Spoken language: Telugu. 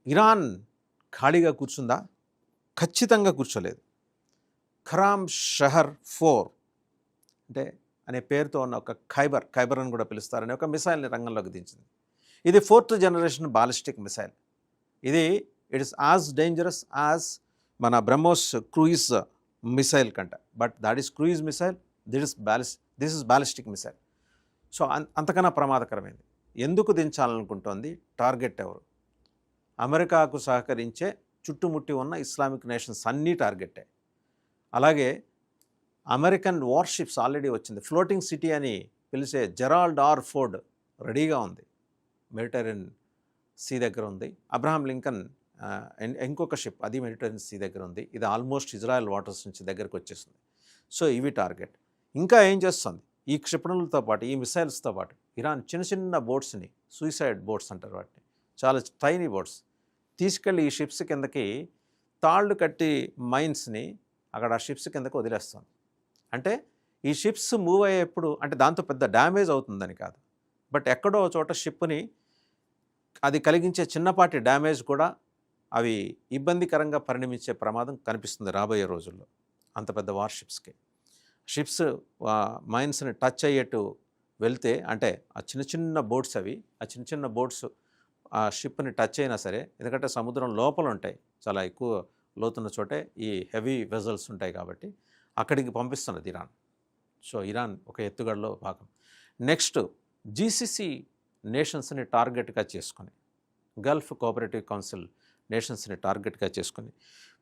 ఇరాన్ ఖాళీగా కూర్చుందా? ఖచ్చితంగా కూర్చోలేదు. ఖరామ్ షహర్ 4 అంటే అనే పేరుతో ఉన్న ఒక ఖైబర్ అని కూడా పిలుస్తారనే ఒక మిసైల్ని రంగంలోకి దించింది. ఇది 4th జనరేషన్ బాలిస్టిక్ మిసైల్. ఇది it is as dangerous as మన బ్రహ్మోస్ క్రూయిజ్ మిసైల్ కంట. But that is cruise missile, this is ballistic missile. So అంతకన్నా ప్రమాదకరమైంది. ఎందుకు దించాలనుకుంటోంది? టార్గెట్ ఎవరు? అమెరికాకు సహకరించే చుట్టుముట్టి ఉన్న ఇస్లామిక్ నేషన్స్ అన్నీ టార్గెట్టే. అలాగే అమెరికన్ వార్షిప్స్ ఆల్రెడీ వచ్చింది. ఫ్లోటింగ్ సిటీ అని పిలిచే జెరాల్డ్ ఆర్ ఫోర్డ్ రెడీగా ఉంది. మెడిటరేనియన్ సీ దగ్గర ఉంది. అబ్రహాం లింకన్ ఇంకొక షిప్ అది మెడిటరేనియన్ సీ దగ్గర ఉంది. ఇది ఆల్మోస్ట్ ఇజ్రాయెల్ వాటర్స్ నుంచి దగ్గరకు వచ్చేస్తుంది. సో ఇవి టార్గెట్. ఇంకా ఏం చేస్తుంది? ఈ క్షిపణులతో పాటు, ఈ మిసైల్స్తో పాటు ఇరాన్ చిన్న చిన్న బోట్స్ని, సూసైడ్ బోట్స్ అంటారు వాటిని, చాలా టైనీ బోట్స్ తీసుకెళ్ళి ఈ షిప్స్ కిందకి తాళ్ళు కట్టి మైన్స్ని అక్కడ ఆ షిప్స్ కిందకి వదిలేస్తుంది. అంటే ఈ షిప్స్ మూవ్ అయ్యేప్పుడు అంటే దాంతో పెద్ద డ్యామేజ్ అవుతుందని కాదు, బట్ ఎక్కడో చోట షిప్ని అది కలిగించే చిన్నపాటి డ్యామేజ్ కూడా అవి ఇబ్బందికరంగా పరిణమించే ప్రమాదం కనిపిస్తుంది రాబోయే రోజుల్లో. అంత పెద్ద వార్షిప్స్కి షిప్స్ మైన్స్ని టచ్ అయ్యేట్టు వెళ్తే, అంటే ఆ చిన్న చిన్న బోట్స్ ఆ చిన్న చిన్న బోట్స్ ఆ షిప్ని టచ్ అయినా సరే, ఎందుకంటే సముద్రం లోపల ఉంటాయి, చాలా ఎక్కువ లోతున్న చోటే ఈ హెవీ వెజల్స్ ఉంటాయి కాబట్టి అక్కడికి పంపిస్తున్నది ఇరాన్. సో ఇరాన్ ఒక ఎత్తుగడలో భాగం. నెక్స్ట్ జీసీసీ నేషన్స్ని టార్గెట్గా చేసుకొని, గల్ఫ్ కోఆపరేటివ్ కౌన్సిల్ నేషన్స్ని టార్గెట్గా చేసుకొని